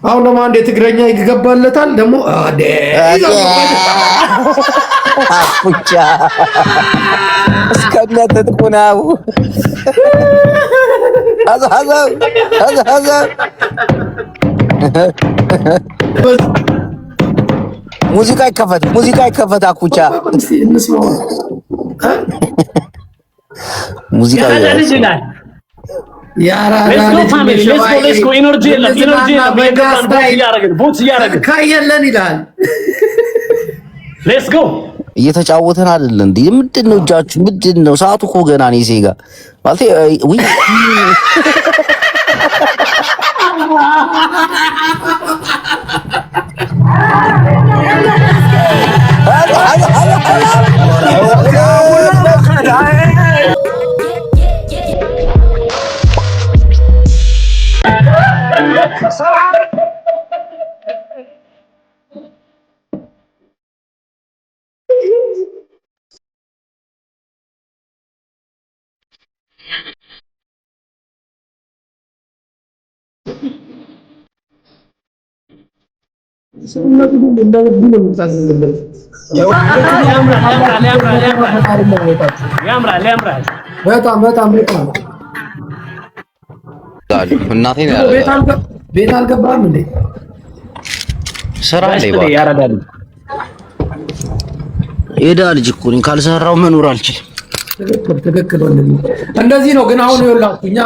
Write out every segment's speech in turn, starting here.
አሁን ደግሞ አንድ የትግረኛ ይገባለታል ደግሞ አኩቻ እስከነትጥቁ ነው። ሙዚቃ ይከፈት አኩቻ ሙዚቃ ይላል። እየተጫወተን አይደል እንዴ? ምንድነው እጃችሁ? ምንድነው? ሰዓቱ እኮ ገና ነው። ሴጋ ማለት ወይ በጣም እናቴ ቤት አልገባም እንዴ? ስራ ላይ ያረዳል። ኤዳ ልጅ እኮ ነኝ። ካልሰራው መኖር አልችልም። ትክክል እንደዚህ ነው። ግን አሁን ይኸውላችሁ እኛ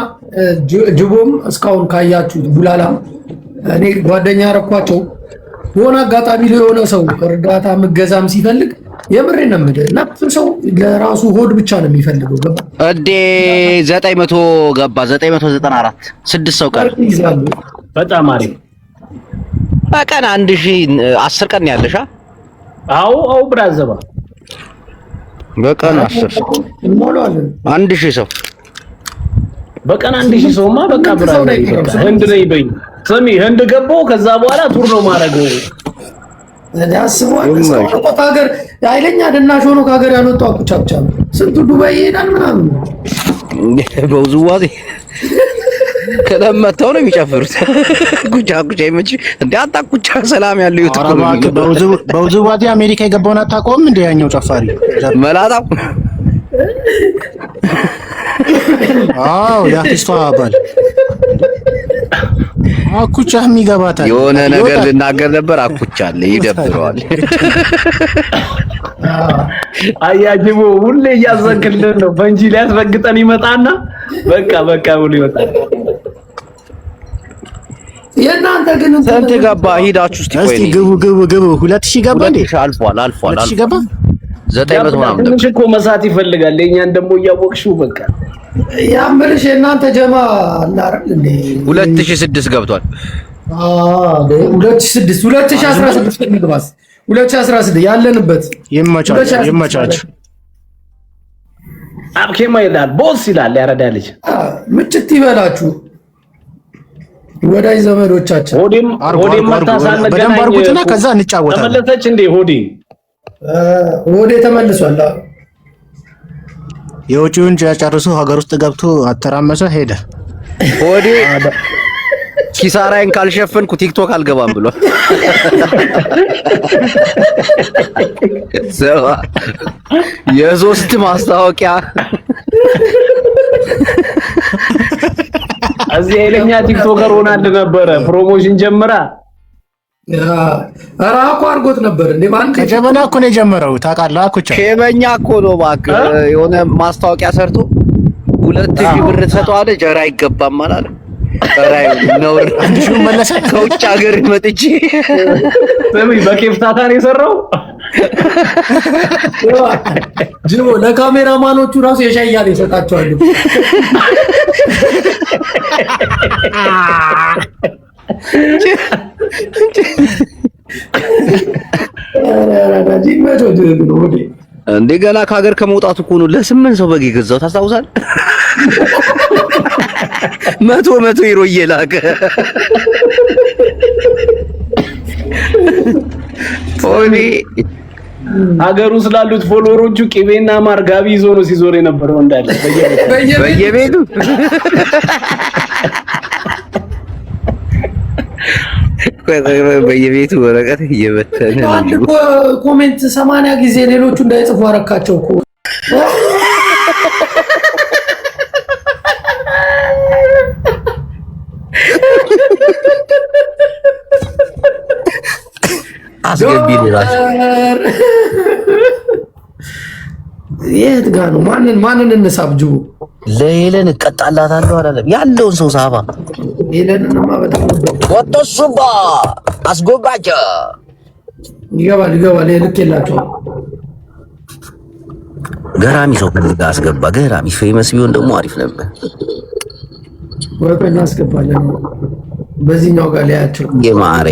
ጅቦም እስካሁን ካያችሁት ቡላላም እኔ ጓደኛ ያረኳቸው የሆነ አጋጣሚ ላይ የሆነ ሰው እርዳታ ምገዛም ሲፈልግ የምሬ ነው የምልህ ነፍ ሰው ለራሱ ሆድ ብቻ ነው የሚፈልገው። ገባ እዴ 900 ገባ 994 6 ሰው ቀር በጣም አሪፍ በቀን 1000 ቀን ያለሽ አው ብራዘባ በቀን 10 ሰው እንሞላለን 1000 ሰው በቀን 1000 ሰውማ በቃ ብራዘባ ህንድ ነኝ በይ ስሚ ህንድ ገባው ከዛ በኋላ ቱር ነው ማረገው ለዳስዋል ሀገር ኃይለኛ ደናሽ ሆኖ ከሀገር ያልወጣው አኩቻ ብቻ ነው። ስንቱ ዱባይ ይሄዳል ምናምን በውዝዋዜ ከለመተው ነው የሚጨፍሩት። ኩቻ ይመች እንዴ አጣኩቻ ሰላም ያለው ይወጣ በውዝዋዜ አሜሪካ የገባውን አታውቀውም እንዴ? ያኛው ጨፋሪ መላጣው አዎ ያክስቷ አባል አኩቻ የሚገባታል የሆነ ነገር ልናገር ነበር። አኩቻ አለ ይደብረዋል። አያጅቦ ሁሌ እያዘንክልን ነው። ፈንጂ ሊያስረግጠን ይመጣና በቃ ብሎ ይወጣል። የእናንተ ግን ስንት ገባ? ሂዳችሁ እስቲ ቆይ ግቡ 2000 ገባ እንዴ? አልፏል 2000 ገባ 900 ምናምን ትንሽ እኮ መሳት ይፈልጋል። የእኛን ደግሞ እያወቅሽው በቃ ያምርሽ የእናንተ ጀማ አላረል እንዴ 2006 ገብቷል። 2016 እንግባስ 2016 ያለንበት ይመቻች አብኬማ ይላል ቦስ ይላል ያረዳ ልጅ ምጭት ይበላችሁ ወዳጅ ዘመዶቻችን ሆዴም መታሳነ በደንብ አርጉትና ከዛ እንጫወታለን። ተመለሰች እንዴ ሆዴ ተመልሷል። የውጪውን ጨርሶ ሀገር ውስጥ ገብቶ አተራመሰ ሄደ። ሆዴ ኪሳራዬን ካልሸፈንኩ ቲክቶክ አልገባም ብሎ የሶስት ማስታወቂያ እዚህ ኃይለኛ ቲክቶከር ሆናል ነበረ። ፕሮሞሽን ጀምራ አራቆ አርጎት ነበር እንዴ ማን ከጀበና እኮ ነው የጀመረው ታውቃለህ? አኩቻ ሸበኛ እኮ ነው እባክህ። የሆነ ማስታወቂያ ሰርቶ 2000 ብር ተሰጠዋለ ጀራ አይገባም ማለት ራይ ነው። አንድ ሺህ መለሰ ከውጭ ሀገር መጥቼ ሰሚ በኬፍታታ ነው የሰራው። ጅቦ ለካሜራማኖቹ ራሱ የሻይ ያለ ይሰጣቸዋል። እንደገና ከሀገር ከመውጣቱ እኮ ነው ለ8 ሰው በግ የገዛው ታስታውሳለህ? 100 ዩሮ እየላከ ኦኒ ሀገሩ ስላሉት ፎሎወሮቹ ቂቤና ማር ጋቢ ይዞ ነው ሲዞር የነበረው እንዳለ በየቤቱ በየቤቱ ወረቀት እየበተነ አንድ ኮሜንት 80 ጊዜ ሌሎቹ እንዳይጽፉ አረካቸው እኮ አስገቢ ይላል። የት ጋር ነው? ማንን እንሳብጁ? ለሄለን እቀጣላታለሁ አላለም ያለውን ሰው ሳባ ሄለንንማ በጣም ወጥሱባ አስጎባቸ ይገባል ልክላቸው። ገራሚ ሰው ፈልጋ አስገባ። ገራሚ ፌመስ ቢሆን ደግሞ አሪፍ ነበር። ወርቀኛ አስገባለን። በዚህኛው ጋር ላያቸው የማሬ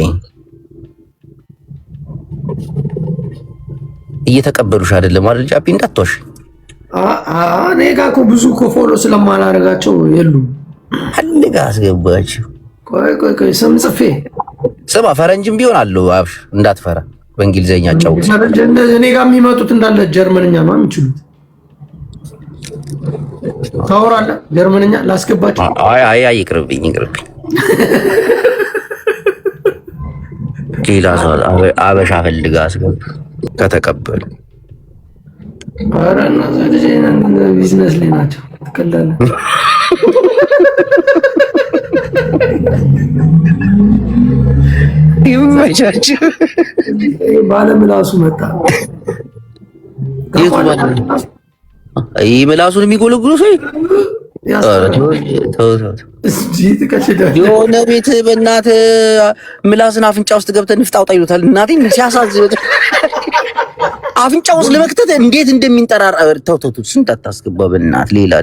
እየተቀበሉሽ አይደለም አይደል? ጃፒ እንዳትዋሽ። እኔ ጋር እኮ ብዙ እኮ ፎሎ ስለማላረጋቸው የሉም። ፈልጋ አስገባችሁ። ቆይ ስም ጽፌ ስማ፣ ፈረንጅም ቢሆን አለው አብሽ እንዳትፈራ። በእንግሊዘኛ ጫውት። እኔ ጋር የሚመጡት እንዳለ ጀርመንኛ ነው የሚችሉት። ታወራለህ ጀርመንኛ? ላስገባቸው? አይ ይቅርብኝ። ሌላ ሰው አበሻ ፈልጋ አስገባ ከተቀበሉ። ኧረ እና ቢዝነስ ላይ ናቸው። ትቀላለህ። ይመቻችሁ። ባለምላሱ መጣ። ይህ ምላሱን የሚጎለጉሉ ሰው የሆነ ቤት በእናትህ ምላስን አፍንጫ ውስጥ ገብተህ ንፍጥ አውጣ ይሉታል። እናቴን ሲያሳዝን አፍንጫ ውስጥ ለመክተት እንዴት እንደሚንጠራራ ተው ስንት አታስገባ በእናትህ። ሌላ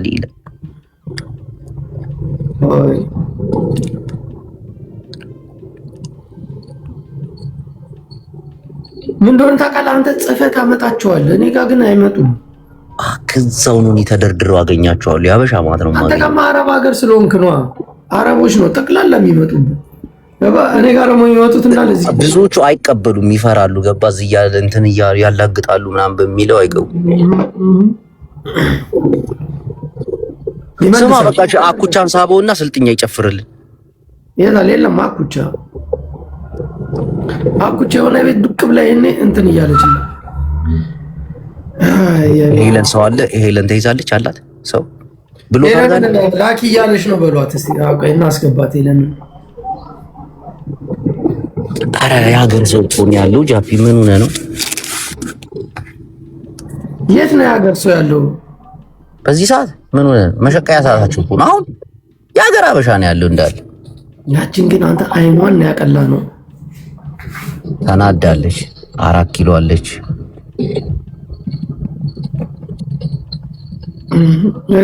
ምን እንደሆነ ታውቃለህ አንተ? ጽፈህ ታመጣቸዋለህ። እኔ ጋር ግን አይመጡም። ከዛው ነው ተደርድረው አገኛቸዋለሁ። ያበሻ ማለት ነው። አንተ ጋር አረብ ሀገር ስለሆንክ ነው። አረቦች ነው ጠቅላላ የሚመጡት። እኔ ጋር ደግሞ የሚመጡት እንዳለ እዚህ ብዙዎቹ አይቀበሉም፣ ይፈራሉ። ገባ እዚህ ያለ እንትን ያላግጣሉ ምናምን በሚለው አይገቡም። ስማ በቃ አኩቻን ሳበውና ስልጥኛ ይጨፍርልን። የለም አኩቻ የሆነ ቤት ዱቅ ብላ ይሄኔ እንትን እያለች ነው። ሄለን ሰው አለ። ሄለን ተይዛለች አላት ሰው ብሎ ላኪ እያለች ነው በሏት እስቲ። እናስገባት ሄለን። ኧረ የሀገር ሰው እኮ ነው ያለው። ጃፒ ምን ሆነ ነው? የት ነው የሀገር ሰው ያለው በዚህ ሰዓት? ምን ሆነ? መሸቀያ ሰዓታችሁ እኮ ነው አሁን። የሀገር አበሻ ነው ያለው እንዳለ። ያችን ግን አንተ አይኗን ነው ያቀላ ነው። ተናዳለች። 4 ኪሎ አለች።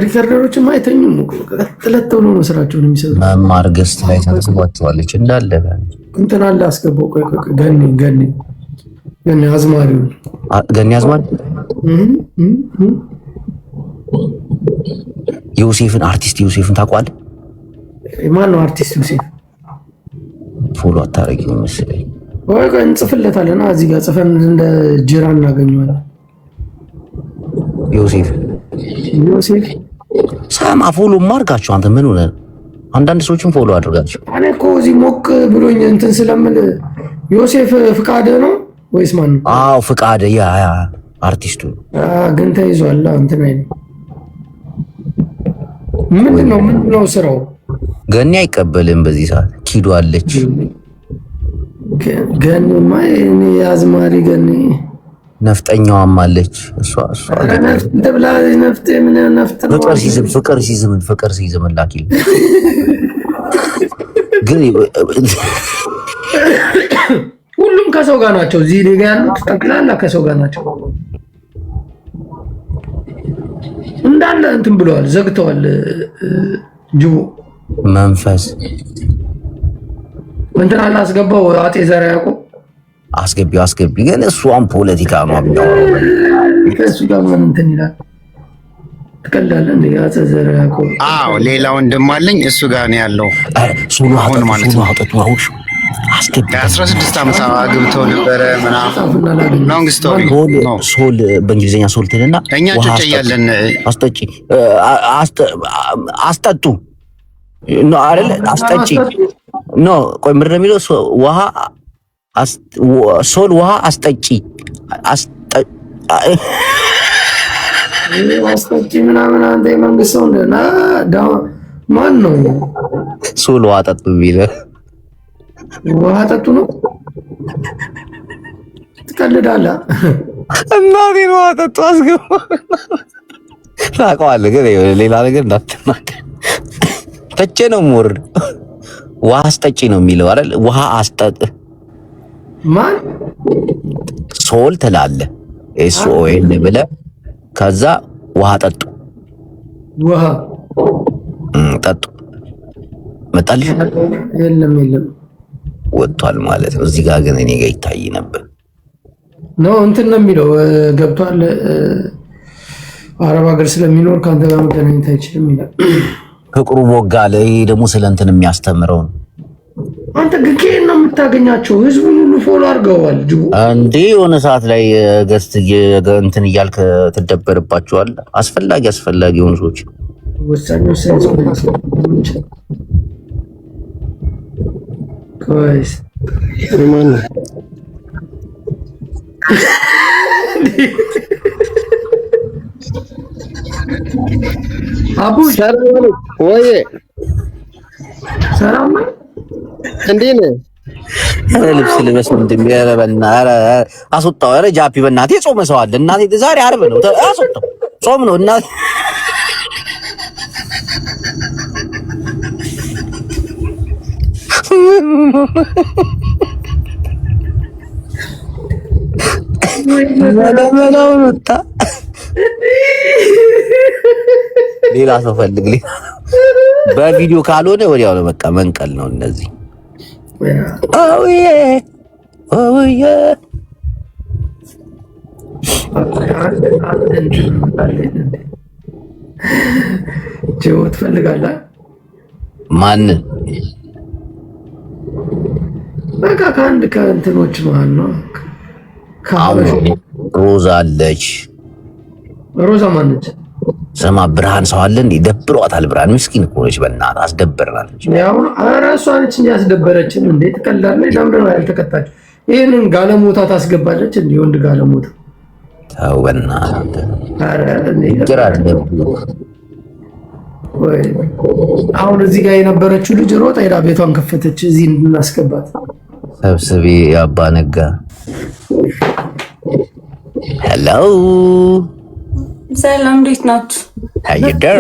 ሪከርደሮችም አይተኙም እኮ ቀጥለት ብሎ ነው ስራቸውን የሚሰሩት። መማር ገስት ላይ ተንስቧቸዋለች እንዳለ እንትን አለ አስገባው። ቆይ ገኒ አዝማሪው ዮሴፍን አርቲስት ዮሴፍን ታውቀዋለህ? ማን ነው አርቲስት ዮሴፍ? ፎሎ አታረጊው መሰለኝ። ቆይ እንጽፍለታለን። እዚህ ጋር ጽፈን እንደ ጅራ እናገኘዋለን። ዮሴፍ ሳማ ፎሎ ማርጋቸው። አንተ ምን ሆነ? አንዳንድ ሰዎችን ፎሎ አድርጋቸው። እኔ እኮ እዚህ ሞቅ ብሎኝ እንትን ስለምል ዮሴፍ ፍቃደ ነው ወይስ ማን ነው? አዎ ፍቃደ ያ አርቲስቱ ግን ተይዟል። እንትን አይደል? ምንድነው ስራው? ገኒ አይቀበልም በዚህ ሰዓት። ኪዶ አለች። ገኒማ እኔ አዝማሪ ገኒ ነፍጠኛዋም አለች። እሷ ፍቅር ሲዝም ላኪል ግን ሁሉም ከሰው ጋር ናቸው። እዚህ ሊጋ ያሉት ጠቅላላ ከሰው ጋር ናቸው እንዳለ እንትን ብለዋል፣ ዘግተዋል። ጅቡ መንፈስ እንትን አላስገባው አጤ ዘርዓ ያዕቆብ አስገቢ ግን እሷም ፖለቲካ ነው የሚያወራው። ከሱ ጋር ምን እንትን ይላል? ትቀላለህ እንዴ? አጤ ዘርዓ ያዕቆብ አዎ፣ ሌላ ወንድም አለኝ እሱ ጋር ነው ያለው። ሱሉ ማለት ነው። አውጥቷውሽ አስገቢ 16 ዓመት አግብተው ነበረ ምናምን ሎንግ ስቶሪ ነው። ሶል በእንግሊዝኛ ሶል ትልና እኛ ጨጨያለን። አስጠጡ ነው አይደል? አስጠጪ ኖ ቆይ ምንድን ነው የሚለው? ሶል ውሃ አስጠጪ አስጠጪ ምናምን አንተ የመንግስት ሰው እንደና ማን ነው ሶል ውሃ ጠጡ ቢለው ውሃ ጠጡ ነው? ትቀልዳለህ? እናቴ ውሃ ጠጡ አስገባ ታውቀዋለህ። ግን ሌላ ነገር እንዳትናገር ተቼ ነው የምወርድ። ውሃ አስጠጪ ነው የሚለው አይደል? ውሃ አስጠጥ ማን ሶል ትላለህ ኤስኦኤል ብለህ ከዛ ውሃ ጠጡ ውሃ ጠጡ መጣልሽ የለም ወጥቷል ማለት ነው። እዚህ ጋር ግን እኔ ጋር ይታይ ነበር ነው እንትን ነው የሚለው ገብቷል። አረብ ሀገር ስለሚኖር ካንተ ጋር መገናኘት አይችልም ይላል። ፍቅሩ ቦጋለ። ይሄ ደግሞ ስለ እንትን የሚያስተምረው ነው። አንተ ግን ነው የምታገኛቸው ህዝቡን ሁሉ ፎሎ አድርገዋል እንዴ? የሆነ ሰዓት ላይ ገስት እንትን እያልክ ትደበርባቸዋል። አስፈላጊ የሆኑ ሰዎች ወሳኝ ኮይስ ማን አቡ ሰላም ወይ ሰላም እንዴት ነህ? ልብስ ልበስ እንደሚያረበና አስወጣው። ኧረ ጃፒ በእናትህ ጾም ሰው አለ። እናቴ ዛሬ ዓርብ ነው። አስወጣው። ጾም ነው እናቴ። ሌላ ሰው ፈልግልኝ። በቪዲዮ ካልሆነ ወዲያው ነው በቃ መንቀል ነው እነዚህ። ጀው ትፈልጋለህ? ማንን? በቃ ከአንድ ከእንትኖች ማለት ነው። ሮዛ አለች። ሮዛ ማነች? ስማ ብርሃን ሰው አለ እንዴ? ደብሯታል። ብርሃን ምስኪን እኮ ነች። በእናትህ አስደበርናለች። ያው እራሷ ነች እንጂ ያስደበረችን። እንዴ ትቀላለች? ለምንድን ነው ያልተቀጣችው? ይሄንን ጋለሞታ ታስገባለች እንዴ? ወንድ ጋለሞታ ተው በእናትህ። አረ ወይ አሁን እዚህ ጋር የነበረችው ልጅ ሮጣ ሄዳ ቤቷን ከፈተች። እዚህ እንድናስገባት ሰብስቤ አባ ነጋ ሄሎ ሰላም፣ እንዴት ናችሁ? ሃይደር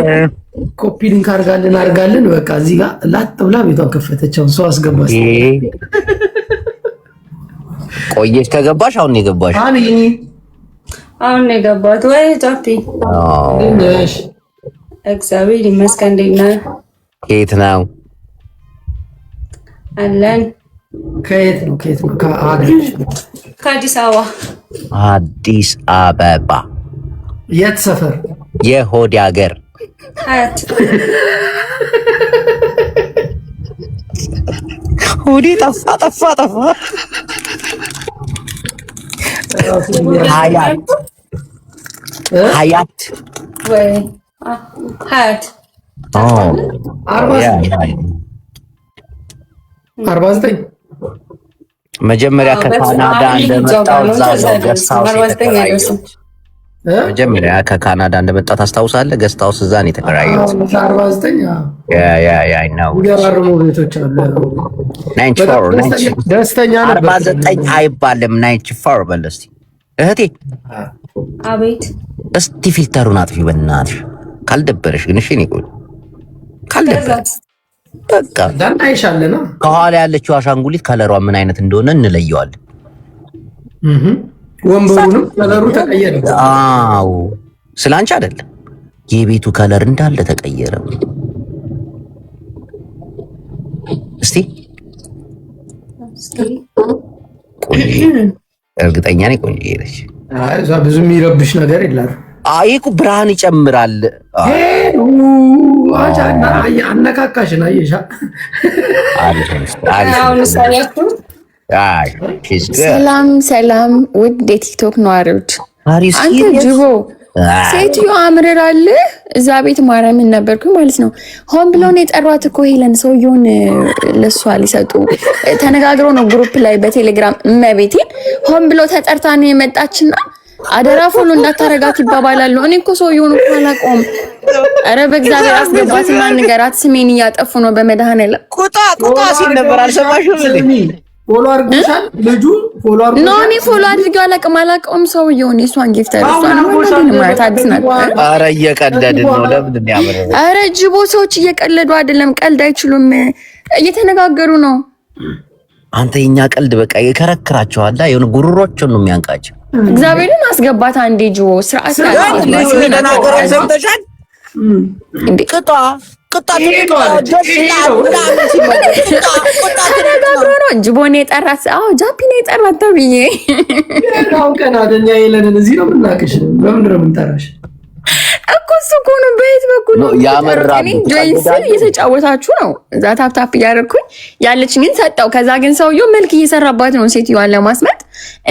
ኮፒ ሊንክ አርጋልን በቃ እዚህ ጋር ላጥ ብላ ቤቷን ከፈተች። አሁን ሰው አስገባች። ቆየሽ ከገባሽ? አሁን ነው የገባሽ? አሁን ነው የገባሁት። ወይ ጃፒ እሺ፣ እግዚአብሔር ይመስገን። እንዴት ነህ? ከየት ነው? አለን። ከየት ነው? ከአዲስ አበባ። አዲስ አበባ የት ሰፈር? የሆድ ሀገር ሀያት። ሆዴ ጠፋ። ሀያት ወይ ሀያት 49 መጀመሪያ ከካናዳ እንደመጣው መጀመሪያ ከካናዳ እንደመጣ ታስታውሳለህ? ገስት ሃውስ እዛ ነው የተከራየሁት። 49 ያ ነው ይገራርሙ ቤቶች አሉ። 94 ደስተኛ ነበር። 49 አይባልም 94 በል እስቲ እህቴ። አቤት። እስቲ ፊልተሩን አጥፊ በእናትሽ ካልደበረሽ ግን። እሺ እኔ ቆይ ካልደበረሽ በቃ ዳና ይሻለና ከኋላ ያለችው አሻንጉሊት ከለሯ ምን አይነት እንደሆነ እንለየዋለን። ወንበሩንም ከለሩ ተቀየረ። አዎ ስላንቺ አይደለም፣ የቤቱ ከለር እንዳለ ተቀየረ። እስቲ እርግጠኛ ነኝ ቆንጆ ነሽ። አይ እዛ ብዙ የሚረብሽ ነገር የለም። አይ እኮ ብርሃን ይጨምራል። አነካካሽን አየሻ። ሰላም ውድ የቲክቶክ ነዋሪዎች፣ አንተ ጅቦ ሴትዮ አምርራል እዛ ቤት ማርያምን ነበርኩኝ ማለት ነው። ሆን ብሎ ነው የጠሯት እኮ ሄለን ሰውየውን ለሷ ሊሰጡ ተነጋግረው ነው ግሩፕ ላይ በቴሌግራም እመቤቴን ሆን ብሎ ተጠርታ ነው የመጣችና አደራ ፎሎ እንዳታረጋት ይባባላሉ። እኔ እኮ ሰውየውን እኮ አላውቀውም። ኧረ በእግዚአብሔር አስገባትና ንገራት ስሜን እያጠፉ ነው በመድኃኔዓለም ቁጣ ሲል ነበር አልሰማሽም እንዴ? ፎሎ አድርገሻል ልጁ ፎሎ አድርገሻል? ኖ እኔ ፎሎ አድርጌው አላውቀውም ሰውየውን። የእሷን ጊፍተር እሷን ማለት አዲስ ናት። ኧረ እየቀለድን ነው። ለምንድን ነው ያመረው? ኧረ ጅቦ ሰዎች እየቀለዱ አይደለም፣ ቀልድ አይችሉም፣ እየተነጋገሩ ነው። አንተ የኛ ቀልድ በቃ ይከረክራቸዋል። የሆነ ጉሩሮቹን ነው የሚያንቃቸው። እግዚአብሔርን አስገባት አንዴ ጅቦ ስርዓት ተናገረው ሰምተሻል እንዴ? ቅጣ ጅቦን የጠራት ጃፒን የጠራት ተብዬ ቀናተኛ የለንን እዚህ ነው የምናቅሽ። በምንድን ነው የምንጠራሽ እኮ? እሱ እኮ ነው በየት በኩል ነው ያመራል። ጆይንስ እየተጫወታችሁ ነው። እዛ ታፕታፕ እያደረኩኝ ያለችኝን ሰጠው። ከዛ ግን ሰውየው መልክ እየሰራባት ነው ሴትዮዋን ለማስመጥ።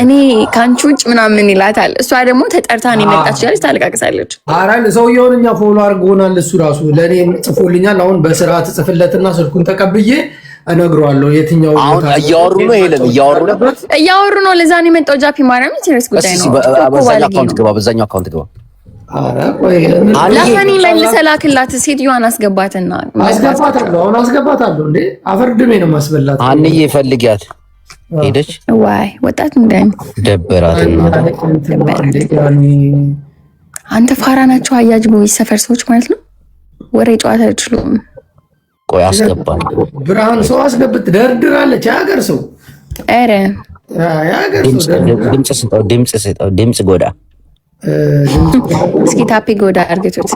እኔ ከአንቺ ውጭ ምናምን ይላታል። እሷ ደግሞ ተጠርታን የመጣች ያለች ታለቃቅሳለች። አራን ሰውየውን እኛ ፎሎ አድርጎናል። እሱ ራሱ ለእኔ ጽፎልኛል። አሁን በስርዓት ጽፍለትና ስልኩን ተቀብዬ እነግረዋለሁ። የትኛው አሁን እያወሩ ነው ሄለን እያወሩ ነው። ለዛ ነው የመጣው። ጃፒ ማርያም ሲሪየስ ጉዳይ ነው። በዛኛው አካውንት ግባ ለፈኒ መልሰህ ላክላት። ሴትዮዋን አስገባትና አስገባታለሁ። አሁን አስገባታለሁ። እንዴ አፈርድሜ ነው ማስበላት። አንዬ ፈልጊያት ሄደች። ዋይ ወጣት እንዳኝ ደበራትና አንተ ፋራ ናቸው። አያጅ ቦይ ሰፈር ሰዎች ማለት ነው። ወሬ ጨዋታ አይችሉም። ቆይ አስገባል። ብርሃን ሰው አስገብት ደርድራለች። የሀገር ሰው ኧረ ድምፅ ጎዳ እስኪ ታፒ ጎዳ አርገቱት።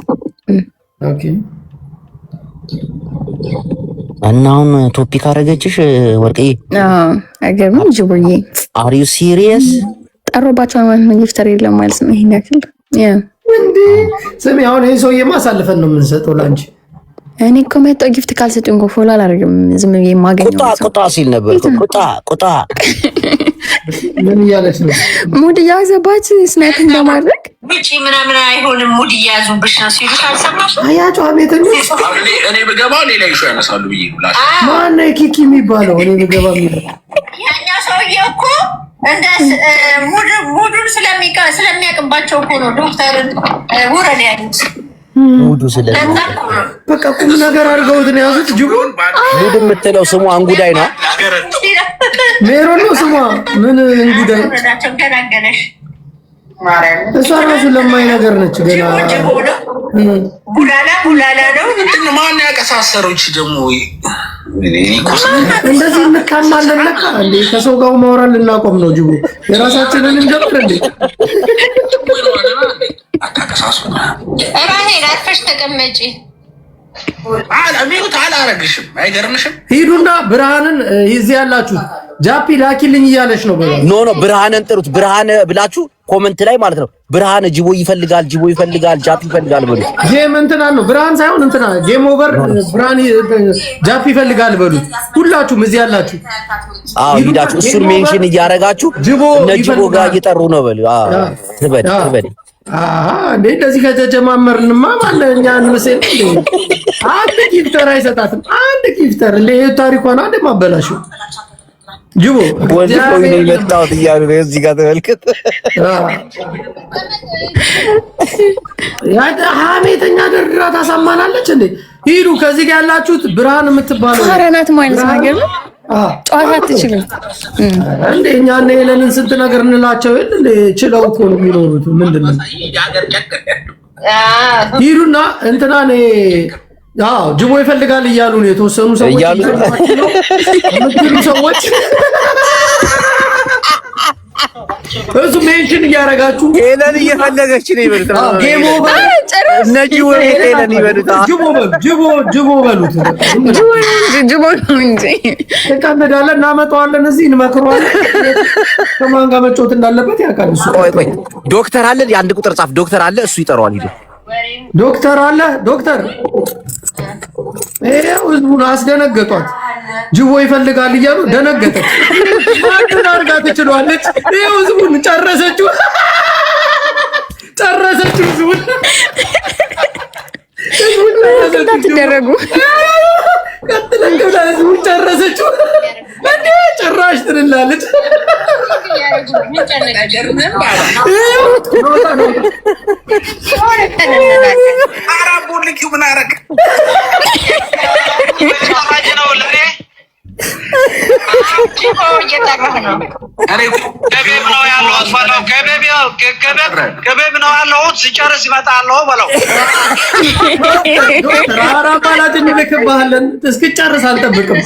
ኦኬ እና አሁን ቶፒክ አረገችሽ ወርቅዬ? አይገርምም? ጅቡዬ አር ዩ ሲሪየስ? ጠሮባቸው ማለት ነው። ጊፍተር የለም ማለት ነው። ይሄን ያክል እንዴ ስሚ፣ አሁን ይሄ ሰውዬ ማሳልፈን ነው የምንሰጠው ላንቺ። እኔ እኮ መጣሁ ጊፍት ካልሰጡኝ እኮ ፎሎ አላደርግም። ዝም ብዬ የማገኘው ቁጣ ሲል ነበር። ቁጣ ምን እያለች ነው? ሙድ እያዘባት ስናይፕ እንደማድረግ ውጪ ምናምን አይሆንም። ሙድ እያዙብሽ ነው ሲሉ ካልሰማሽ አያቸው አቤተኞች። እኔ ብገባ ሌላ ይሾ ያነሳሉ ብዬ ነው። ማነው ኪኪ የሚባለው? እኔ ብገባ ያኛ ሰውዬ እኮ እንደ ሙዱን ስለሚያቅባቸው እኮ ነው ዶክተርን ውረድ ያሉት። ሙዱ በቃ ቁም ነገር አድርገውት ነው ያዙት። ጅቡን ሙድ የምትለው ስሙ አንጉዳይ ነው። ሜሮን ነው ስሟ። ምን እንጉዳይ እሷ ራሱ ለማይ ነገር ነች። ገና ቡላላ ነው። ማን ያቀሳሰሮች ደግሞ እንደዚህ እንካማለን። ለካ እንዴ ከሰው ጋር ማውራት ልናቆም ነው። ጅቡ የራሳችንን እንጀምር እንዴ። ራሄል አርፈሽ ተቀመጪ። ሚዩት አላረግሽም። አይገርምሽም? ሂዱና ብርሃንን እዚህ ያላችሁ ጃፒ ላኪልኝ እያለች ነው። ኖ ብርሃንን ጥሩት። ብርሃን ብላችሁ ኮመንት ላይ ማለት ነው። ብርሃን ጅቦ ይፈልጋል ጃፒ ይፈልጋል በሉት። ጌም እንትና ነው ብርሃን ሳይሆን እንትና ጌም ኦቨር ብርሃን ጃፒ ይፈልጋል በሉት። ሁላችሁም እዚህ ያላችሁ ሂዳችሁ እሱን ሜንሽን እያረጋችሁ እነ ጅቦ ጋር እየጠሩ ነው በሉ። ትበል እንዴ እንደዚህ ከተጀማመርንማ ማለኛ አንመሰል እንዴ። አንድ ጊፍተር አይሰጣትም። አንድ ጊፍተር እንዴ ታሪኳን አንድ ማበላሹ ጅቦ ወንድ ነው የመጣው እያሉ ነው። እዚህ ጋር ተመልከት። ሀሜተኛ ደርድራ ታሳማናለች እንዴ። ሂዱ ከዚህ ጋር ያላችሁት ብርሃን የምትባለው አራናት ማለት ነገር ነው። ጨዋታ አትችልም እንዴ? እኛ እና ሄለንን ስንት ነገር እንላቸው እንዴ? ችለው እኮ ነው የሚኖሩት። ምንድነው ሂዱና እንትና ጅቦ ይፈልጋል እያሉ ነው የተወሰኑ ሰዎች እሱ ሜንሽን እያረጋችሁ ሄለን እየፈለገች ነው ይበሉት። ጌም ኦቨር ነጂ ወይ ሄለን ይበሉት። ጅቦ በሉት። ጅቦ ነው እንጂ ተቀመዳለን። እናመጣዋለን፣ እዚህ እንመክረዋለን። ከማን ጋር መጫወት እንዳለበት ያውቃል እሱ። ቆይ ዶክተር አለ፣ የአንድ ቁጥር ጻፍ። ዶክተር አለ፣ እሱ ይጠራዋል። ሂዱ ዶክተር አለ። ዶክተር ይሄው ህዝቡን አስደነገጧት። ጅቦ ይፈልጋል እያሉ ደነገጠች። ማንን አድርጋ ትችላለች? ይሄው ህዝቡን ጨረሰችው። ጨረሰችው። እንዳትደረጉ ቀጥለን ገብታ ህዝቡን ጨረሰችው። እንዴ ጭራሽ ትልላለች። ምን አደረግ ገቤብ ነው ያለሁት። ሲጨርስ ይመጣለሁ በለው። ኧረ አባላት እንልክብሃለን። እስክጨርስ አልጠብቅም።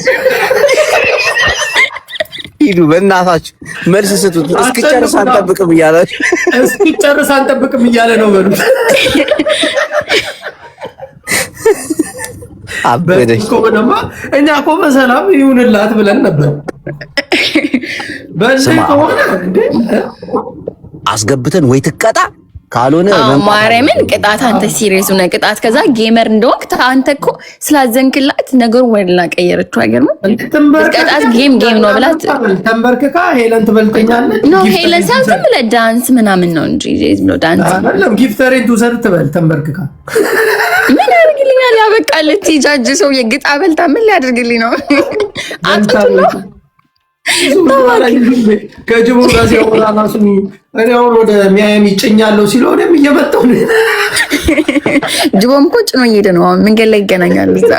ሂዱ በእናታችሁ መልስ ስጡት። እስክጨርስ አንጠብቅም እያላችሁ እስክጨርስ አንጠብቅም እያለ ነው በሉት። አበደሽ ኮበደማ እኛ እኮ በሰላም ይሁንላት ብለን ነበር። በዚህ ከሆነ እንዴ አስገብተን ወይ ትቀጣ ካልሆነ ማርያምን ቅጣት። አንተ ሲሪየስ ነው ቅጣት። ከዛ ጌመር እንደወቅ አንተ እኮ ስላዘንክላት ነገሩን ወደላ ቀየረችው። አይገርምም? ቅጣት ጌም ነው ብላት ተንበርክካ ሄለን ትበልጠኛለች። ኖ ሄለን ሳይሆን ብለ ዳንስ ምናምን ነው እንጂ ነው ዳንስ አይደለም። ጊፍተሬን ትውሰድ ትበል ተንበርክካ ምን ያደርግልኛል? ያበቃለት ይጃጅ ሰው የግጣ በልታ ምን ሊያደርግልኝ ነው? አጥቶ ነው ከጅቡ ጋር ሲያወራ ራሱ እኔ አሁን ወደ ሚያሚ ጭኛለሁ ሲለው እኔም እየመጣሁ ነው። ጅቦም እኮ ጭኖ እየሄደ ነው። አሁን መንገድ ላይ ይገናኛሉ። እዛ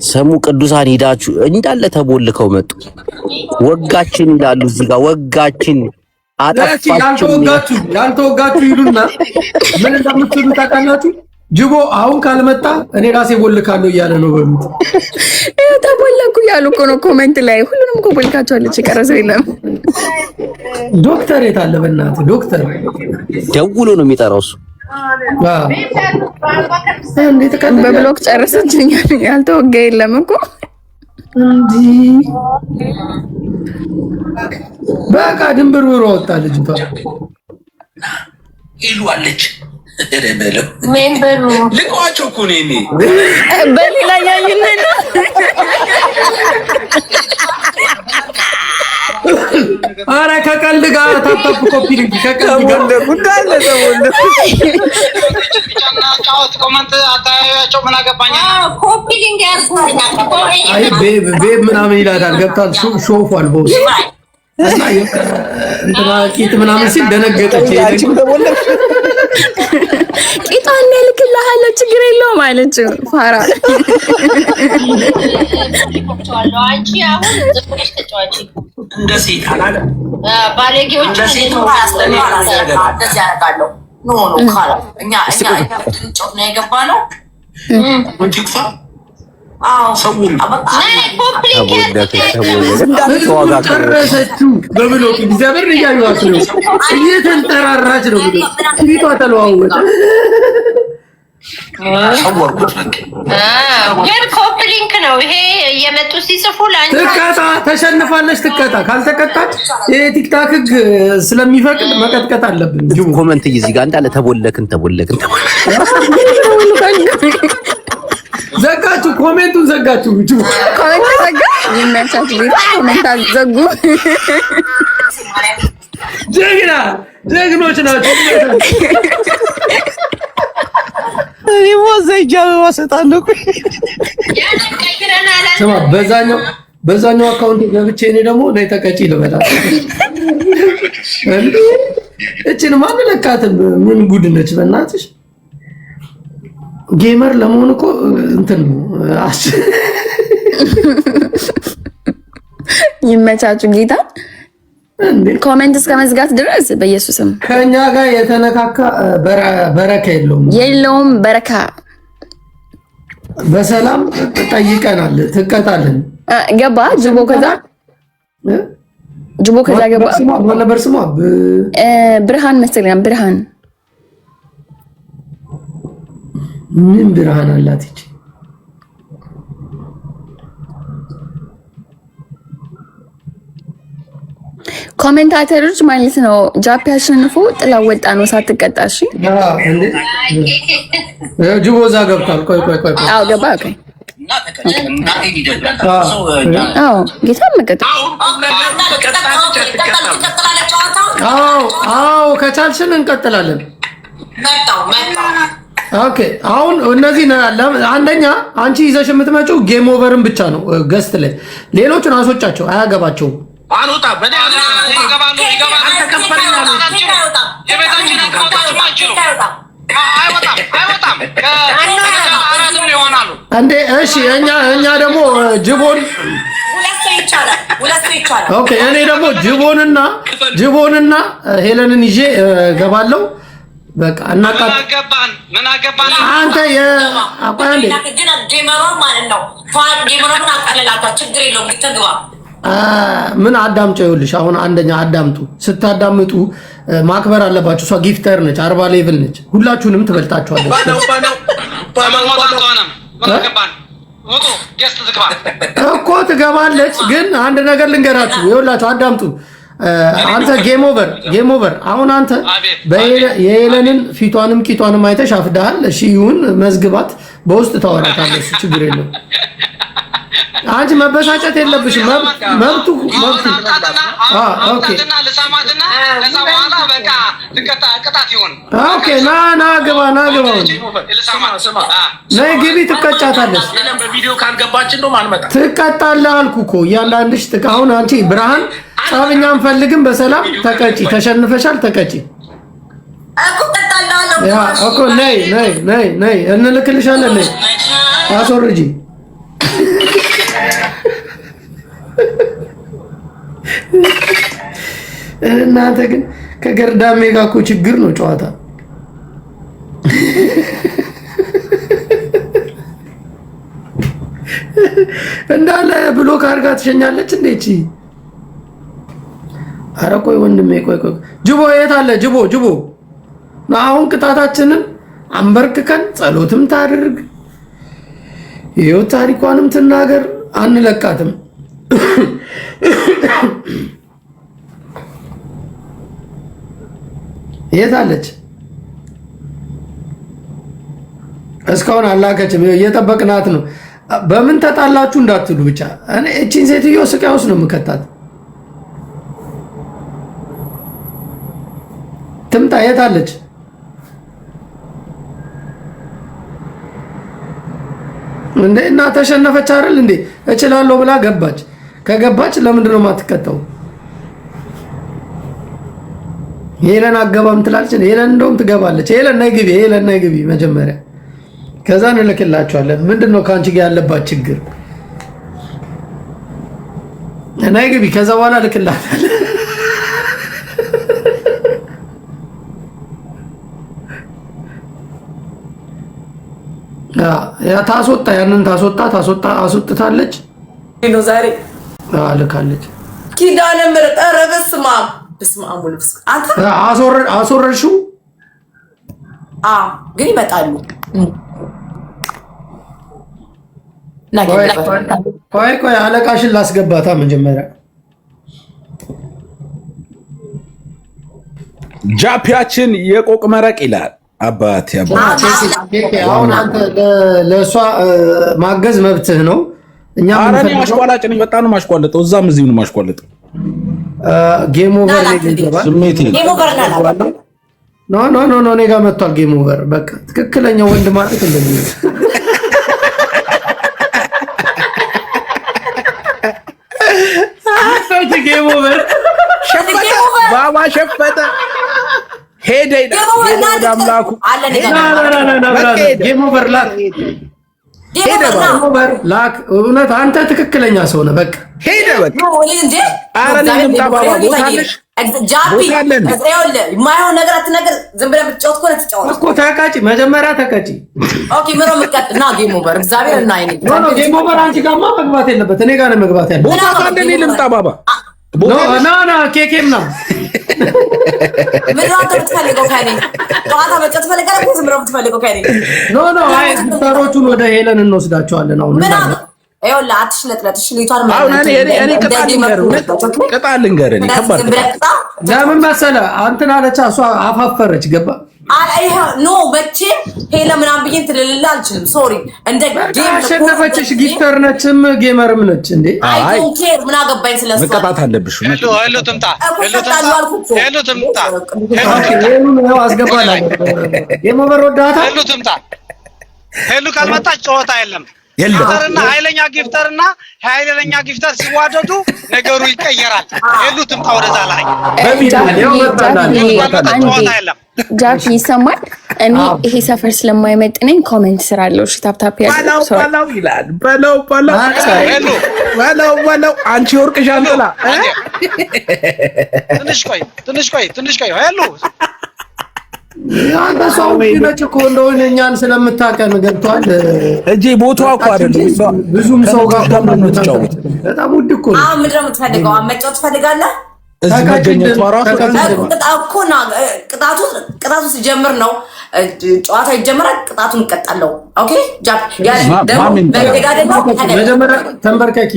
ሰሙ ቅዱሳን ሄዳችሁ እንዳለ ተቦልከው መጡ። ወጋችን ይላሉ እዚህ ጋር ወጋችን አጠፋችሁ። ያልተወጋችሁ ይሉና ምን እንደምትሉ ታውቃላችሁ? ጅቦ አሁን ካልመጣ እኔ ራሴ ቦልካለሁ እያለ ነው በሉት። ተቦለኩ እያሉ እኮ ነው ኮሜንት ላይ። ሁሉንም እኮ ቦልካቸዋለች። የቀረሰው የለም። ዶክተር የት አለ? በእናትህ ዶክተር ደውሎ ነው የሚጠራው እሱ። በብሎክ ጨረሰችኝ። ያልተወጋ የለም እኮ እንዲህ በቃ ድንብር ብሮ ወጣ ልጅቷ። ሄሉ አለች ሜምበሩ ልቀዋቸው እኮ ነው። እኔ በሌላ ያይነ ነው ኧረ ከቀልድ ጋር ታፕ ኮፒ ሊንክ ከቀልድ ጋር እንዳለ ተወለ ኮፒ ሊንክ ያርጉልኛል። አይ ቤብ ምናምን ይላታል። ገብታል ሾፏል ቦስ እና እንትና ቂጥ ምናምን ሲል ደነገጠች። ቂጣን ልክልሃለሁ ችግር የለውም አለችው። ፋራ አንቺ አሁን ዝፍሽ ተጫዋች እንደ ሴት አላለ ባለጌዎች እንደዚህ ያደርጋለሁ። ኖ ካላ እኛ ጮት ነው የገባ ነው ወንቲክፋ ጨረሰችው በብሎክ እግዚአብሔር እያዩዋት ነው። እየተንጠራራች ነው ብሎ ፊቷ ተለዋወጠ። ግን ኮፕሊንክ ነው ይሄ እየመጡ ሲጽፉ ለአንቺ ትቀጣ ተሸንፋለች። ትቀጣ ካልተቀጣች ይሄ ቲክታክ ህግ ስለሚፈቅድ መቀጥቀጥ አለብን። ኮመንት እዚህ ጋር እንዳለ ተቦለክን ዘጋችሁ፣ ኮሜንቱን ዘጋችሁ። ኮሜንት ዘጋ። ይመቻችሁ። ኮሜንት አዘጉ። ጀግኖች ናቸው። እኔ ወዘጃ ወሰጣለሁ። ስማ በዛኛው አካውንት ገብቼ እኔ ደግሞ ነይ ተቀጪ ልበላት። እቺን ማን ለካትም ምን ጉድ ነች በእናትሽ። ጌመር ለመሆን እኮ እንትን ነው። ይመቻችሁ ጌታ። ኮሜንት እስከ መዝጋት ድረስ በኢየሱስም ከኛ ጋር የተነካካ በረካ የለውም። በረካ በሰላም ጠይቀናል። ትቀጣለን። ገባ ጅቦ ከዛ ገባ። ማን ነበር ስሟ? ብርሃን መሰለኝ። ብርሃን ምን ብርሃን አላት እቺ? ኮሜንታተሮች ማለት ነው። ጃፒ አሸንፎ ጥላ ወጣ ነው ሳትቀጣሽ። ጅቦ እዛ ገብቷል። ቆይ አዎ ገባ። ኦኬ አዎ ጌታ መቀጠል አዎ ከቻልሽን እንቀጥላለን። ኦኬ አሁን እነዚህ አንደኛ አንቺ ይዘሽ የምትመጪው ጌም ኦቨርን ብቻ ነው ገስት ላይ ሌሎቹን አስወጫቸው አያገባቸውም። እንዴ እሺ እኛ ደግሞ ጅቦን ኦኬ እኔ ደግሞ ጅቦንና ሄለንን ይዤ ገባለሁ። በቃ እናቃጣን ምን አገባን አንተ የአቋንዴ ምን አዳምጪው ይኸውልሽ አሁን አንደኛ አዳምጡ ስታዳምጡ ማክበር አለባችሁ። እሷ ጊፍተር ነች 40 ሌቭል ነች። ሁላችሁንም ትበልጣችኋለች እኮ ትገባለች። ግን አንድ ነገር ልንገራችሁ ይኸውላችሁ አዳምጡ። አንተ ጌም ኦቨር አሁን አንተ የሄለንን ፊቷንም ቂጧንም አይተሽ አፍዳሃል። እሺ ይሁን መዝግባት በውስጥ ታወራታለሽ ችግር የለም። አንቺ መበሳጨት የለብሽም። መብቱ ኦኬ ኦኬ ና ግባ ነይ ግቢ ትቀጫታለሽ። ትቀጣለህ አልኩ እኮ እያንዳንድሽ አሁን አንቺ ብርሃን ጸብኛ አንፈልግም። በሰላም ተቀጪ። ተሸንፈሻል ተቀጪ እኮ ነይ እንልክልሻለን። ነይ አስወርጂ እናንተ ግን ከገርዳሜ ጋር እኮ ችግር ነው ጨዋታ። እንዳለ ብሎክ አድርጋ ትሸኛለች። እንዴት ኧረ ቆይ ወንድሜ ቆይ ጅቦ የት አለ ጅቦ አሁን ቅጣታችንን አንበርክከን ጸሎትም ታድርግ ይኸው ታሪኳንም ትናገር አንለቃትም። የት አለች? እስካሁን አላከችም። እየጠበቅናት ነው። በምን ተጣላችሁ እንዳትሉ ብቻ። እኔ እቺን ሴትዮ ስቃይ ውስጥ ነው የምከታት። ትምጣ። የት አለች? እንዴ እና ተሸነፈች አይደል እንዴ? እችላለሁ ብላ ገባች። ከገባች ለምንድን ነው የማትቀጣው? ሄለን አገባም ትላለች። ሄለን እንደውም ትገባለች። ሄለን ነይ ግቢ መጀመሪያ፣ ከዛ እንልክላችኋለን። ምንድነው ከአንቺ ጋር ያለባት ችግር? ነይ ግቢ፣ ከዛ በኋላ ልክላታለን። ታስወጣ፣ ያንን አስወጥታለች ነው ዛሬ ልካለች። ኪዳነ ምሕረት ኧረ በስመ አብ ወልድ አንተ አስወረድሽው? ግን ይመጣሉ። ቆይ አለቃሽን ላስገባታ መጀመሪያ። ጃፒያችን የቆቅ መረቅ ይላል። አባቴ አሁን አንተ ለእሷ ማገዝ መብትህ ነው። እኛ ማሽቋላጭ ነኝ። በጣም ነው ማሽቋለጠው። እዛም እዚህም ነው ማሽቋለጠው። ጌም ኦቨር ላይ ይገባል። ኖ እኔ ጋር መጥቷል ጌም ኦቨር። በቃ ትክክለኛው ወንድ ማለት እንደዚህ ነው። ጌም ኦቨር ባባ ሸፈተ ሄደ አምላኩ ጌም ኦቨር ላክ። እውነት አንተ ትክክለኛ ሰው ነህ። በቃ ሄደ በቃ። ኧረ እኔ ልምጣ ባባ። ቦታ አለሽ? የማይሆን ነገር አትነገር። ዝም ብለህ ብትጫወት እኮ ትጫወት እኮ። ተቀጪ መጀመሪያ ተቀጪ። ኦኬ ምሮ ምትቀጥና ጌም ኦቨር እግዚአብሔር እና አይኔ ጌም ኦቨር አንቺ ጋርማ መግባት የለበት። እኔ ጋር ነው መግባት ያለበት። ቦታ ካለ እኔ ልምጣ ባባ። ና ኬኬም ነው ምን ነው የምትፈልገው ከእኔ? ጨዋታ መጫወት ፈልገህ ነው? ዝም ብለህ የምትፈልገው ከእኔ? ኖ አይ ጊታሮቹን ወደ ሄለን እንወስዳቸዋለን። አሁን ይኸውልህ አትሽለጥለጥሽ ልጅቷን ቅጣት ልንገርህ ከባድ ለምን መሰለህ እንትን አለች እሷ አፋፈረች ገባ ኖ መቼም ሄለ ምናምን ብዬ እንትን ልልህ አልችልም ሶሪ እንደ አሸነፈችሽ ጊፍተር ነችም ጌመርም ነች እንዴ አይ ዶንት ኬር ምን አገባኝ ስለሷ መቀጣት አለብሽ ሄሎ ትምጣ ሄሎ ትምጣ ሄሎ አስገባላ የሞበር ወዳታ ሄሎ ትምጣ ሄሉ ካልመጣች ጨዋታ የለም ጊፍተርና ኃይለኛ ጊፍተር ሲዋደዱ ነገሩ ይቀየራል ሄሉ ትምጣ ወደዛ ላይ ጃክ ይሰማል እኔ ይሄ ሰፈር ስለማይመጥነኝ ኮሜንት ስራለው እሺ ታፕታፕ ያለው በለው ይላል በለው አንቺ ወርቅ ሻንጥላ ትንሽ ቆይ ሄሉ አንተ ሰው ነች እኮ እንደሆነ እኛን ስለምታቀን ገብቷል እጄ ቦታው እኮ አይደለም ብዙም ሰው ጋር ተጫወት በጣም ውድ እኮ ነው ምንድን ነው የምትፈልገው መጫወት ትፈልጋለህ እዚህ መገኘት ማራሱ ቅጣቱ ሲጀምር ነው ጨዋታ ይጀምራል ቅጣቱን እንቀጣለው ኦኬ ጃክ ደግሞ መጀመሪያ ተንበርከኪ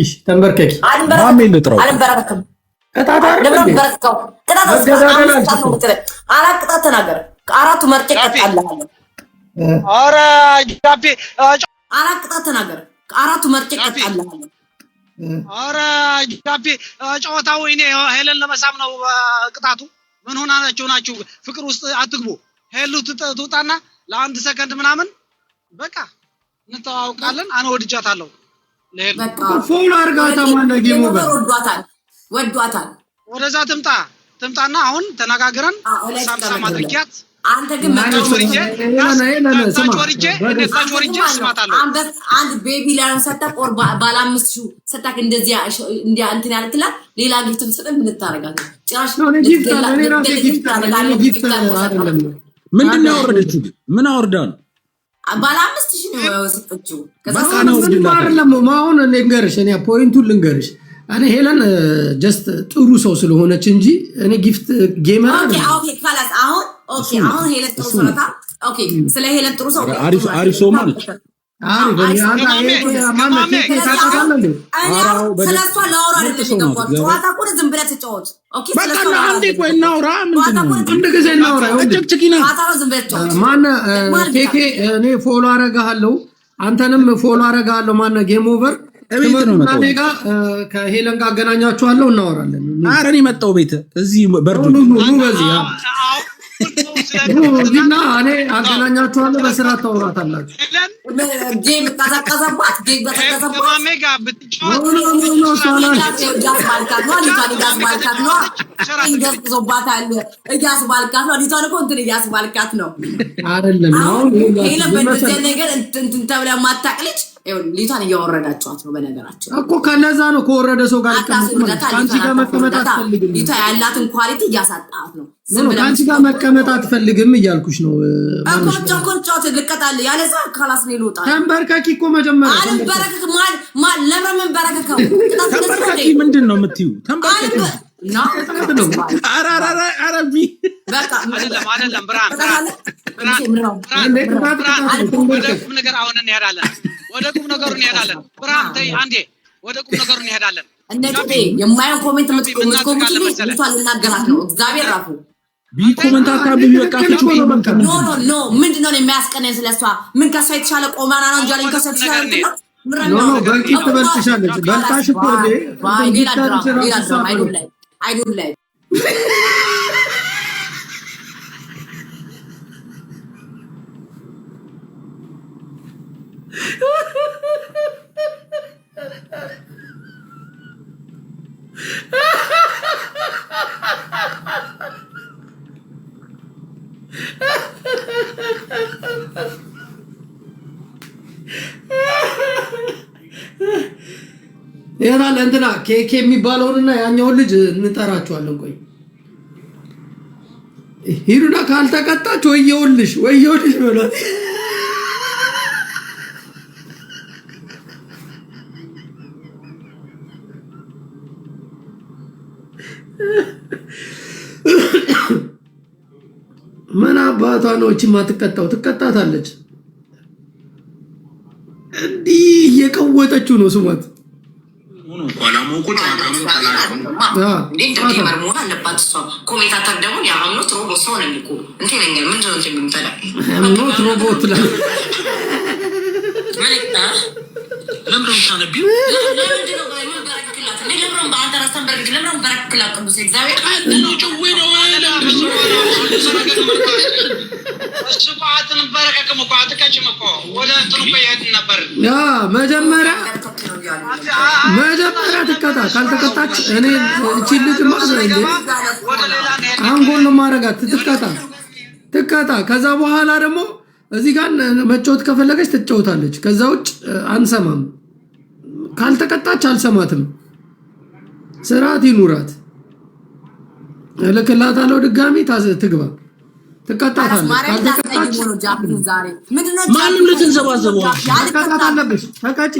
ማሜን ልጥረው አልበረከም ቅጣት አራት ቅጣት ተናገር ከአራቱ መርጬ እቀጣለሁ ኧረ ጃፒ አራት ቅጣት ተናገር ከአራቱ መርጬ እቀጣለሁ ኧረ ጃፒ ጨዋታው እኔ ሄለን ለመሳም ነው ቅጣቱ ምን ሆና ናችሁ ፍቅር ውስጥ አትግቡ ሄሉ ትውጣና ለአንድ ሰከንድ ምናምን በቃ እንተዋውቃለን አነ ወድጃታለሁ ለሄሉ ፎሎ አርጋታ ማነው ጌሙ ወዷታል ወደዛ ትምጣና አሁን ተነጋግረን ሳምሳም አድርጊያት አንተ ግን አንድ ቤቢ ላይሆን ሰጣቅ ኦር ባለ 5000 ሰጣቅ እንደዚህ እንትን ያልክላት ሌላ ጊፍት ብትሰጥ ምን ታረጋለህ ጭራሽ ምንድን ነው ያወረደችው ምን አወርዳ ነው ባለ 5000 ነው ሰጠችው ከዛ ነው አይደለም አሁን ልንገርሽ እኔ ፖይንቱን ልንገርሽ እኔ ሄለን ጀስት ጥሩ ሰው ስለሆነች እንጂ እኔ ጊፍት ጌመር ኦኬ ካላስ አሁን ሄለን ጥሩ ሰው ናት ኦኬ ስለ ሄለን ጥሩ ሰው አሪፍ ሰው ማለት ስለሷ ላውራ አይደለም የገባሁት ጨዋታ እኮ ዝም ብለህ ተጫወት ኦኬ በቃ አንዴ ቆይ እናውራ አንድ ጊዜ እናውራ ጭቅጭቂና ማን ኬኬ እኔ ፎሎ አረጋለሁ አንተንም ፎሎ አረጋለሁ ማን ጌም ኦቨር እቤት ነው መጣው ከሄለን ጋር አገናኛችኋለሁ እናወራለን ኧረ እኔ መጣው ቤት እዚህ በርዱ በዚህ እና እኔ አገናኛችኋለሁ በስራ ታወራታላችሁ ጌም ተቀዘቀዘባት ከማሜጋ ብትጫወት እያስባልካት ነው አይደለም አሁን ነገር እንትን ተብላ ማታቅ ልጅ ሊቷን እያወረዳችኋት ነው በነገራችን እኮ ከነዛ ነው ከወረደ ሰው ጋር አንቺ ጋር መቀመጥ አትፈልግም ሊቷ ያላትን ኳሊቲ እያሳጣት ነው አንቺ ጋር መቀመጥ አትፈልግም እያልኩሽ ነው ኮንጫት ልቀጣል ያለዛ ካላስ ነው ይወጣ ተንበርከኪ እኮ መጀመሪያ አንበረከክ ማን ለምን በረከከው ተንበርከኪ ምንድን ነው የምትዩ ተንበርከኪ አረቢ በቃ አይደለም ብራን ወደ ቁም ነገር አሁን እንሄዳለን ብራን ተይ አንዴ ወደ ቁም ነገሩ እንሄዳለን እንዴ የማይሆን ኮሜንት የምትቆሙት ልጅቷን ልናገራት ነው እግዚአብሔር ራፉ ቢኮመንት አካባቢ በቃ ኖ ምንድነው የሚያስቀነኝ ስለሷ ምን ከሷ የተሻለ ቆማና ነው እንጂ አለኝ ከሷ የተሻለ ኖ በቂት ትበልጥሻለች በልጣሽ እኮ አይዶን ላይ ይሄናል እንትና ኬኬ የሚባለውንና ያኛውን ልጅ እንጠራቸዋለን ቆይ ሂሩና ካልተቀጣች ወየውልሽ ብሏት ምን አባቷ ነው እቺ ማትቀጣው ትቀጣታለች እንዲህ የቀወጠ እያሞቀችው ነው ስሟት። ኮሜንታተር ደግሞ የአምኖት ሮቦት ሰው ነው የሚቆ እንትን ነገር ምንድን ነው የሚምጠላ አምኖት ሮቦት ላይ ለምን ታነቢው ለምንድን ነው ባይሆን በረክላት ለምን በአንተ ራስን በረክ ለምን በረክላት ቅዱስ እግዚአብሔር ነው ጭዌ ነው ሱቃትን በረከከም እኮ አትቀጭም እኮ ወደ እንትኑ ይሄድ ነበር። ያ መጀመሪያ ትቀጣ ካልተቀጣች እኔ እቺ ልጅ ማዘኝ አንጎል ነው ማረጋት ትቀጣ። ከዛ በኋላ ደግሞ እዚህ ጋር መጫወት ከፈለገች ትጫወታለች። ከዛ ውጭ አንሰማም። ካልተቀጣች አልሰማትም። ስርዓት ይኑራት። እልክላታለሁ ድጋሚ ትግባ ትቀጣታለች። ካልተቀጣች ማንም ልትንዘባዘበው ትቀጣታለች። ተቀጪ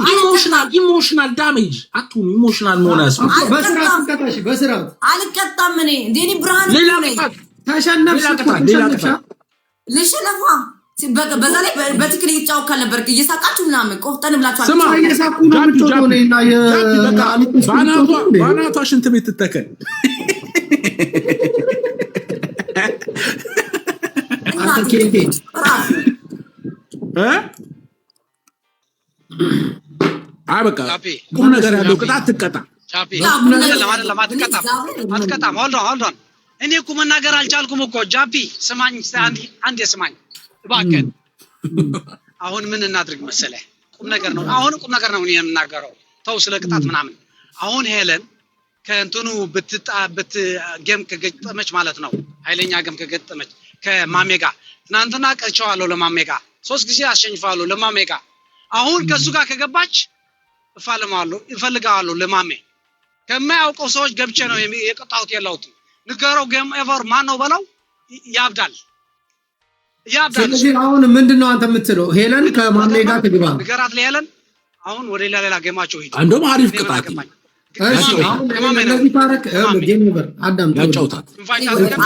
ኢሞሽናል ዳሜጅ አቱን ኢሞሽናል ሞናስ በስርዓት ትቀጣሽ። በስርዓት አልቀጣም። እኔ እንደኔ ብርሃን ተሸነፍሽ ልሽነፋ በዛ ላይ በትክክል እየጫወካል ነበር። እየሳቃችሁ ምናምን ቆፍጠን ብላችኋል። ስማ እየሳቁ ነው ምትጮቶኔና ባናቷ ሽንት ቤት ትተከል አተኬቴ በቃ ቁም ነገር ያለው ቅጣት ትቀጣ። ቻፒ አትቀጣም። ሆልዶን እኔ እኮ መናገር አልቻልኩም እኮ ጃፒ። ስማኝ አንዴ ስማኝ እባክህ። አሁን ምን እናድርግ መሰለህ? ቁም ነገር ነው። አሁን ቁም ነገር ነው የምናገረው። ተው ስለ ቅጣት ምናምን። አሁን ሄለን ከእንትኑ ጌም ከገጠመች ማለት ነው፣ ኃይለኛ ጌም ከገጠመች ከማሜጋ ትናንትና ቀርቻለሁ ለማሜጋ 3 ጊዜ አሸንፋለሁ ለማሜጋ። አሁን ከሱ ጋር ከገባች እፈልጋለሁ ለማሜ። ከማያውቀው ሰዎች ገብቼ ነው የቀጣሁት ያለሁት። ንገረው ጌም ኤቨር ማን ነው በለው ያብዳል። ስለዚህ አሁን ምንድነው አንተ የምትለው? ሄለን ከማሜ ጋር ትግባ። ንገራት ለሄለን አሁን ወደ ሌላ ጌማቸው ሂድ። እንደውም አሪፍ ቅጣት እሺ አሁን ለዚህ ታረክ ጌም ነበር አዳም ያጫውታት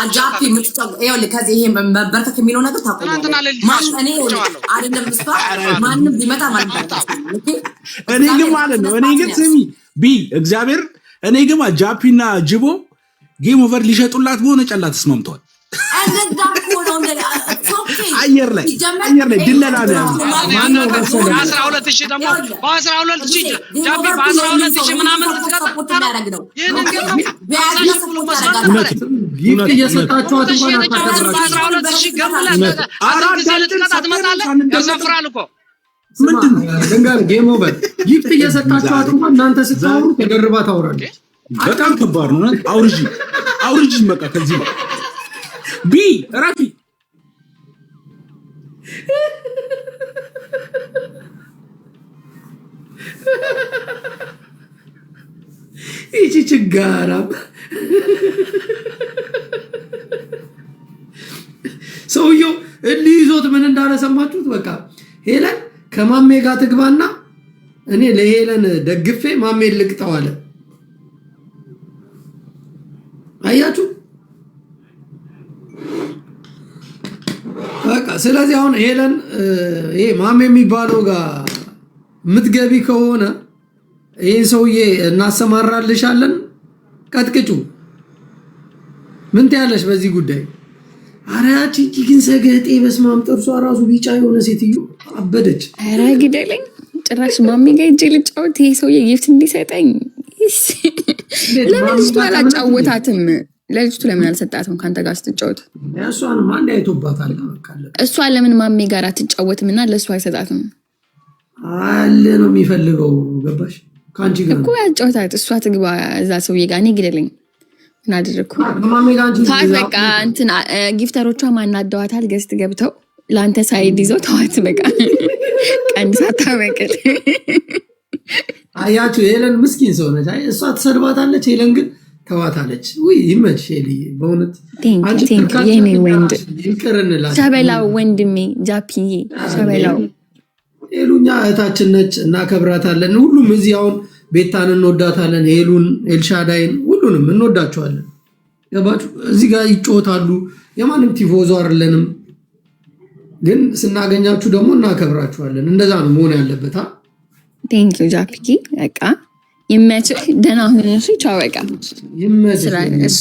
አጃፒ ምትጫው ይኸውልህ። ከዚህ ይሄ በርተክ የሚለው ነገር ታቆማለህ። ማን እኔ አይደለም ስፋ ማንም ቢመጣ ማለት እኔ ግን ማለት ነው እኔ ግን ስሚ ቢ እግዚአብሔር እኔ ግን አጃፒና ጅቦ ጌም ኦቨር ሊሸጡላት በሆነ ጨላት ተስማምተዋል። እንደዛ ነው አየር ላይ ድለላ ነው ያለው። ማን ነው 12000 ደግሞ በ12000 ጃፒ በ12000 ምናምን ተቀጣጣው። ይሄንን ግን ጊፍት እየሰጣችኋት እንኳን በ12000 ገምላ አራት ትመጣለህ። ያሰፍራል እኮ ምንድን ነው ጌም ኦቨር ጊፍት እየሰጣችኋት እንኳን እናንተ ስታወሩ ተደርባ ታወራለች። በጣም ከባድ ነው። አውርጂ በቃ ከዚህ ቢ ራፊ ይቺ ችጋራም ሰውየው እንዲህ ይዞት ምን እንዳለ ሰማችሁት? በቃ ሄለን ከማሜ ጋር ትግባና እኔ ለሄለን ደግፌ ማሜን ልቅጠው አለ። አያችሁ በቃ። ስለዚህ አሁን ሄለን ይሄ ማሜ የሚባለው ጋር ምትገቢ ከሆነ ይሄን ሰውዬ እናሰማራልሻለን፣ ቀጥቅጩ። ምን ትያለሽ በዚህ ጉዳይ? ኧረ ያቺ ግን ሰገጤ በስማም ጥርሷ ራሱ ቢጫ የሆነ ሴትዮ አበደች። ኧረ ግደለኝ። ጭራሽ ማሜ ጋር ሂጅ ልጫወት። ይሄ ሰውዬ ጊፍት እንዲሰጠኝ ለምን ልጅቱ አላጫወታትም? ለልጅቱ ለምን አልሰጣትም? ካንተ ጋር ስትጫወት እሷንም አንድ አይቶባታል። እሷ ለምን ማሜ ጋር አትጫወትም እና ለእሷ አይሰጣትም? አለ ነው የሚፈልገው። ገባሽ? ካንቺ ጋር እኮ ያጫወታት። እሷ ትግባ እዛ ሰውዬ ጋር። እኔ ግደለኝ። ምን አደረኩ? ተዋት በቃ። እንትን ጊፍተሮቿ ማናደዋታል። ገስት ገብተው ለአንተ ሳይድ ይዘው ተዋት በቃ። ቀንድ ሳታበቅል አያችሁ፣ ሄለን ምስኪን ሰው ነች። እሷ ትሰድባታለች፣ ሄለን ግን ተዋታለች። ውይ ይመች ሄሊ፣ በእውነት የኔ ወንድ ሸበላው ወንድሜ ጃፒዬ ሸበላው። ሄሉኛ እህታችን ነች፣ እናከብራታለን። ሁሉም እዚህ አሁን ቤታን እንወዳታለን፣ ሄሉን፣ ኤልሻዳይን ሁሉንም እንወዳቸዋለን። ገባችሁ? እዚህ ጋር ይጮታሉ። የማንም ቲፎዞ አይደለንም፣ ግን ስናገኛችሁ ደግሞ እናከብራችኋለን። እንደዛ ነው መሆን ያለበት። ቴንክ ዩ ጃፒኪ። በቃ ይመችህ። ደህና ሁን። እሺ ቻው። በቃ ይመችህ።